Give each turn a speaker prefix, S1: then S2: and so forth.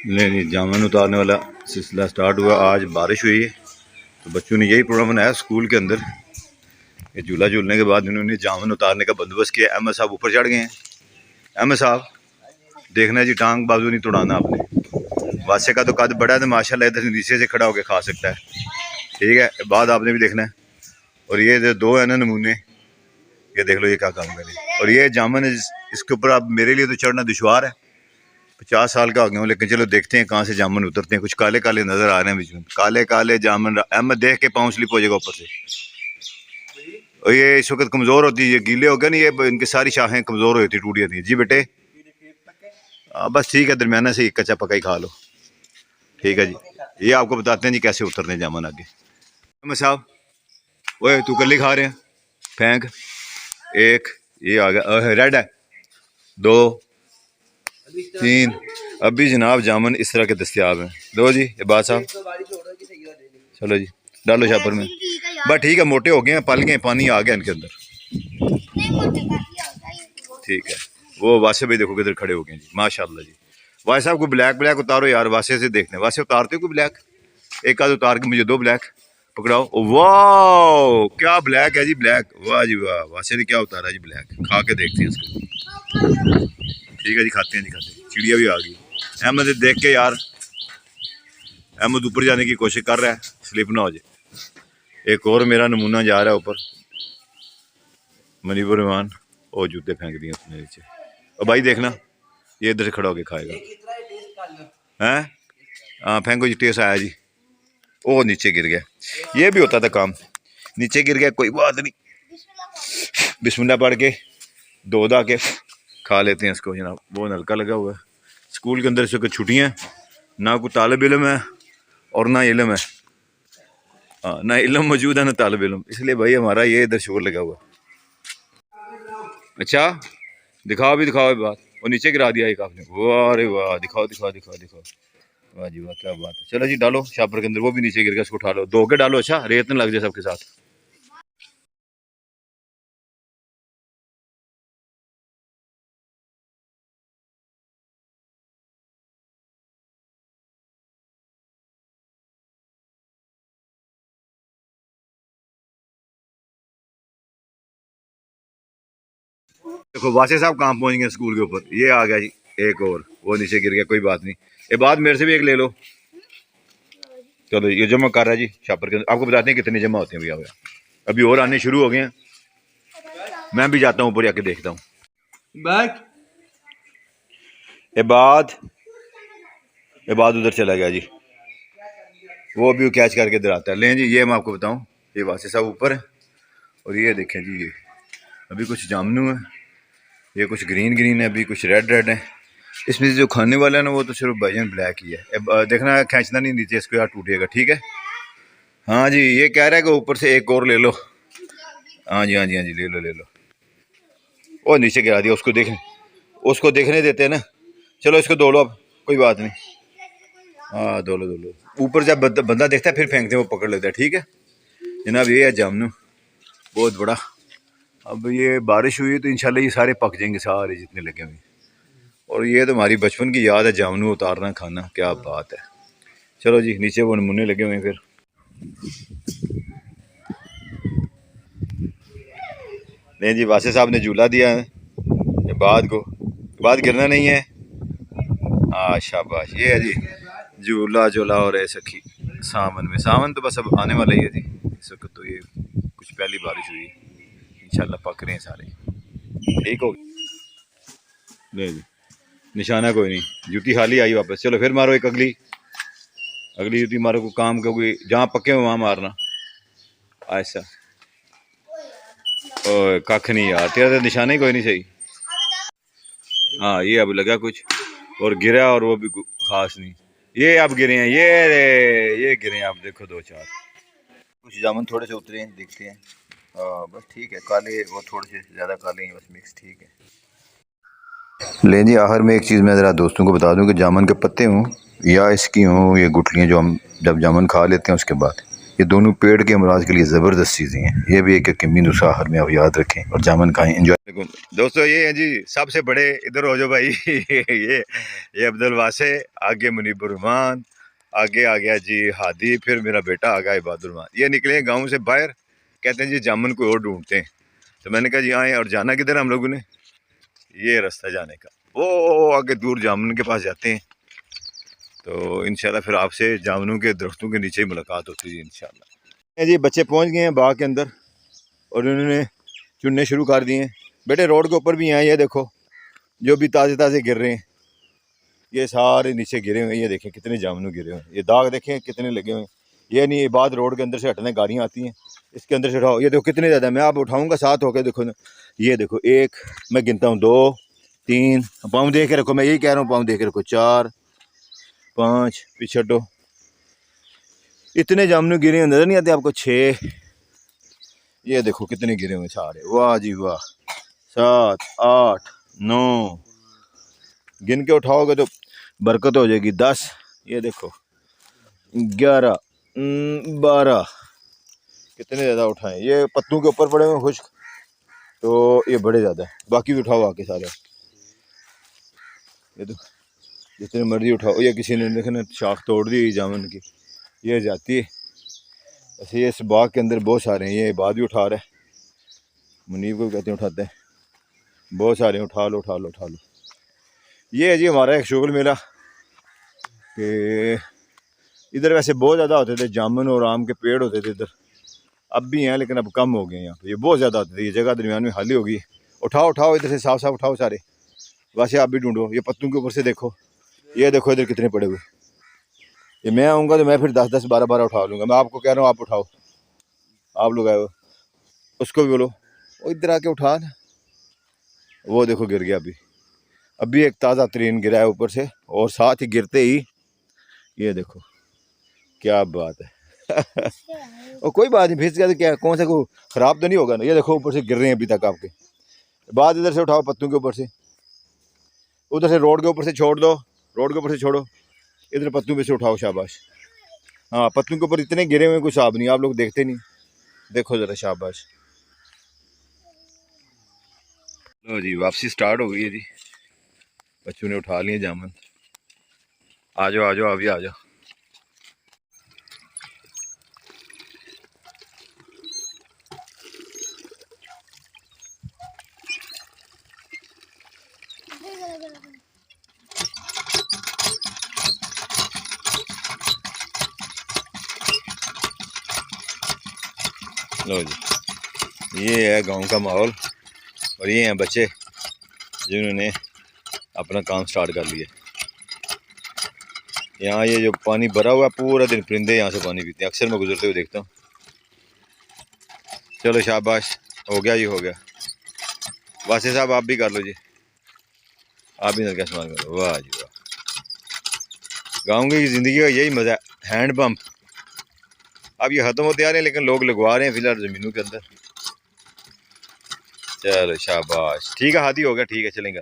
S1: नहीं, जामुन उतारने वाला सिलसिला स्टार्ट हुआ। आज बारिश हुई है तो बच्चों ने यही प्रोग्राम बनाया स्कूल के अंदर। ये झूला झूलने के बाद इन्होंने जामुन उतारने का बंदोबस्त किया। अहमद साहब ऊपर चढ़ गए हैं। अहमद साहब देखना है जी, टांग बाजू नहीं तोड़ाना आपने। वासे का तो कद बड़ा है तो माशाल्लाह इधर नीचे से खड़ा होकर खा सकता है, ठीक है। बाद आपने भी देखना है। और ये जो दो है ना नमूने, ये देख लो ये क्या काम करे। और ये जामुन इसके ऊपर अब मेरे लिए तो चढ़ना दुश्वार है, 50 साल का हो गया हूँ, लेकिन चलो देखते हैं कहाँ से जामुन उतरते हैं। कुछ काले काले नजर आ रहे हैं बीच में, काले काले जामुन। अहमद देख के पाँव स्लिप हो जाएगा ऊपर से। और ये इस वक्त कमज़ोर होती है, ये गीले हो गए ना, ये इनकी सारी शाखें कमज़ोर होती टूट जाती हैं। जी बेटे बस ठीक है, दरमियाना से कच्चा पका ही खा लो, ठीक है जी। ये आपको बताते हैं जी कैसे उतरते हैं जामुन आगे। अहमद साहब वो तू कल ही खा रहे हैं, फेंक। एक ये आ गया, रेड है। 2 3 अभी जनाब जामुन इस तरह के दस्तियाब हैं। दो जी इबाद साहब, चलो जी डालो शापर में। बस ठीक है, मोटे हो गए हैं, पल गए, पानी आ गया इनके अंदर, ठीक है। वो वासे भाई देखो किधर खड़े हो गए जी, माशाल्लाह जी। वासे साहब को ब्लैक ब्लैक उतारो यार, वासे से देखने। वासे उतारते हो कोई ब्लैक? एक आध उतार के मुझे 2 ब्लैक पकड़ाओ। वाह क्या ब्लैक है जी, ब्लैक, वाह जी वाह। वासे ने क्या उतारा जी, ब्लैक। खा के देखते हैं इसको, ठीक है जी, खाते हैं जी, खाते हैं। चिड़िया भी आ गई। अहमद देख के यार, अहमद ऊपर जाने की कोशिश कर रहा है, स्लिप ना हो जाए। एक और मेरा नमूना जा रहा है ऊपर, मनीपुर रहमान। और जूते फेंक दिए उसने नीचे। और भाई देखना ये इधर से खड़ा होके खाएगा, हैं? हाँ फेंको जी, टेस्ट आया जी। ओ नीचे गिर गया, ये भी होता था काम। नीचे गिर गया कोई बात नहीं, बिस्मिल्लाह पढ़ के दो दा के खा लेते हैं इसको जनाब। वो नलका लगा हुआ है स्कूल के अंदर, इस वक्त छुट्टियाँ, ना कोई तालिब इल्म है और ना इल्म है। हाँ, ना इल्म मौजूद है ना तालिब इल्म, इसलिए भाई हमारा ये इधर शोर लगा हुआ। अच्छा दिखाओ भी, दिखाओ बात। वो नीचे गिरा दिया एक आपने, वाह अरे वाह, दिखाओ दिखाओ दिखाओ दिखाओ, वाह जी वाह क्या बात है। चलो जी डालो शापर के अंदर, वो भी नीचे गिर गया, उसको उठा लो, धो के डालो। अच्छा रेत न लग जाए सबके साथ। देखो वासे साहब कहाँ पहुंच गए स्कूल के ऊपर। ये आ गया जी एक और, वो नीचे गिर गया, कोई बात नहीं। ये बात मेरे से भी एक ले लो। चलो ये जमा कर रहा है जी शापर के अंदर। आपको बताते हैं कितने जमा होते हैं भैया, अभी और आने शुरू हो गए हैं। मैं भी जाता हूँ ऊपर जाके देखता हूँ। इबाद उधर चला गया जी, वो भी कैच करके इधर आता है। लें जी ये मैं आपको बताऊँ, ये वासे साहब ऊपर है। और ये देखें जी, ये अभी कुछ जामनू है, ये कुछ ग्रीन ग्रीन है, अभी कुछ रेड रेड है। इसमें जो खाने वाला है ना वो तो सिर्फ भाईजान ब्लैक ही है। देखना खींचना नहीं नीचे, इसको यार टूटेगा, ठीक है। हाँ जी ये कह रहा है कि ऊपर से एक और ले लो। हाँ जी हाँ जी हाँ जी, ले लो ले लो। वो नीचे गिरा दिया, उसको देखने देते हैं ना। चलो इसको दो लो अब, कोई बात नहीं। हाँ दो लो। ऊपर जब बंदा देखता है फिर फेंकते हैं, वो पकड़ लेता है, ठीक है जनाब। ये है जामनू बहुत बड़ा। अब ये बारिश हुई तो इंशाल्लाह ये सारे पक जाएंगे, सारे जितने लगे हुए। और ये तो हमारी बचपन की याद है, जामनू उतारना खाना, क्या बात है। चलो जी नीचे वो नमूने लगे हुए हैं। फिर नहीं जी वासे साहब ने झूला दिया है बाद को, बाद गिरना नहीं है। हाँ शाबाश, ये है जी झूला झूला। और है सखी सावन में, सावन तो बस अब आने वाला ही है जी। इस वक्त तो ये कुछ पहली बारिश हुई, इंशाल्लाह पक रहे हैं सारे, ठीक हो। नहीं जी निशाना कोई नहीं, जूती खाली आई वापस। चलो फिर मारो एक अगली जूती मारो, को काम का कोई जहाँ पक्के हो वहाँ मारना। ऐसा ओ कख नहीं यार, तेरा तो निशाना ही कोई नहीं सही। हाँ ये अब लगा कुछ और गिरा, और वो भी खास नहीं। ये अब गिरे हैं, ये गिरे हैं, आप देखो 2-4 कुछ जामुन थोड़े से उतरे हैं, दिखते हैं। बस ठीक है, काले वो थोड़े से ज़्यादा काले हैं बस, मिक्स, ठीक है। लें जी आखिर में एक चीज़ मैं ज़रा दोस्तों को बता दूं कि जामुन के पत्ते हों या इसकी हों ये गुठलियाँ, जो हम जब जामुन खा लेते हैं उसके बाद, ये दोनों पेट के अमराज के लिए ज़बरदस्त चीज़ें हैं। ये भी एक कीमी नुस्खा आखिर में आप याद रखें और जामुन खाएँ, एंजॉय। दोस्तों ये हैं जी सबसे बड़े, इधर हो जाओ भाई। ये अब्दुल वासे, आगे मुनीबुर रहमान, आगे आ गया जी हादी, फिर मेरा बेटा आ गया इबादुर रहमान। ये निकले गांव से बाहर, कहते हैं जी जामुन को और ढूंढते हैं। तो मैंने कहा जी आए, और जाना किधर हम लोगों ने, ये रास्ता जाने का, वो आगे दूर जामुन के पास जाते हैं। तो इंशाल्लाह फिर आपसे जामुनों के दरख्तों के नीचे ही मुलाकात होती है इंशाल्लाह। जी बच्चे पहुंच गए हैं बाग के अंदर और उन्होंने चुनने शुरू कर दिए हैं। बेटे रोड के ऊपर भी हैं, ये देखो जो भी ताज़े ताज़े गिर रहे हैं, ये सारे नीचे गिरे हुए हैं। ये देखें कितने जामुन गिरे हुए हैं, ये दाग देखें कितने लगे हुए हैं। ये नहीं, ये बाद रोड के अंदर से हटने गाड़ियाँ आती हैं, इसके अंदर से उठाओ। ये देखो कितने ज़्यादा, मैं आप उठाऊँगा साथ होकर, देखो ना, ये देखो एक, मैं गिनता हूँ 2 3, पाँव दे के रखो, मैं यही कह रहा हूँ, पाँव दे के रखो, 4 5, पीछे हटो, इतने जामुन गिरे हुए नजर नहीं आते आपको, 6, ये देखो कितने गिरे हुए सारे, वाह जी वाह, 7 8 9, गिन के उठाओगे तो बरकत हो जाएगी, 10, ये देखो 11 12, कितने ज़्यादा उठाएं। ये पत्तों के ऊपर पड़े हुए खुश्क, तो ये बड़े ज़्यादा है, बाकी भी उठाओ आके सारे, ये तो जितने मर्जी उठाओ। ये किसी ने देखना शाख तोड़ दी जामुन की, ये जाती है ऐसे। ये इस बाग के अंदर बहुत सारे हैं, ये बाद भी उठा रहा है, मुनीब को कहते हैं उठाते हैं, बहुत सारे हैं, उठा लो उठा लो उठा लो। ये है जी हमारा एक शुगल मेला, कि इधर वैसे बहुत ज़्यादा होते थे जामुन और आम के पेड़ होते थे इधर, अब भी हैं लेकिन अब कम हो गए हैं यहाँ पे। ये बहुत ज़्यादा होते थे, ये जगह दरमियान में खाली होगी। उठाओ उठाओ इधर से, साफ साफ उठाओ सारे, वैसे आप भी ढूंढो। ये पत्तों के ऊपर से देखो, ये देखो इधर कितने पड़े हुए। ये मैं आऊँगा तो मैं फिर 10 10 12 12 उठा लूँगा। मैं आपको कह रहा हूँ आप उठाओ, आप लोग आए हो, उसको भी बोलो वो इधर आके उठा ना। वो देखो गिर गया, अभी एक ताज़ा तरीन गिरा है ऊपर से, और साथ ही गिरते ही ये देखो, क्या बात है। और कोई बात नहीं, फिस गया तो क्या, कौन सा को ख़राब तो नहीं होगा ना। ये देखो ऊपर से गिर रहे हैं अभी तक आपके, बाद इधर से उठाओ पत्तों के ऊपर से, उधर से रोड के ऊपर से छोड़ दो, रोड के ऊपर से छोड़ो, इधर पत्तों पे से उठाओ, शाबाश। हाँ पत्तों के ऊपर इतने गिरे हुए कुछ हिसाब नहीं, आप लोग देखते नहीं, देखो ज़रा, शाबाश। लो जी वापसी स्टार्ट हो गई है जी, बच्चों ने उठा लिए जामुन। आ जाओ आ जाओ, अभी आ जाओ। लो जी ये है गांव का माहौल, और ये हैं बच्चे जिन्होंने अपना काम स्टार्ट कर लिया। यहाँ ये जो पानी भरा हुआ है, पूरा दिन परिंदे यहाँ से पानी पीते हैं, अक्सर मैं गुजरते हुए देखता हूँ। चलो शाबाश, हो गया जी हो गया। वासे साहब आप भी कर लो जी, आप भी नलका इस्तेमाल करो। वाह जी वाह, गाँव की ज़िंदगी का यही मज़ा है, हैंड पंप। अब ये ख़त्म होते आ रहे हैं लेकिन लोग लगवा रहे हैं फिलहाल ज़मीनों के अंदर। चलो शाबाश, ठीक है हादी हो गया, ठीक है चलेंगे।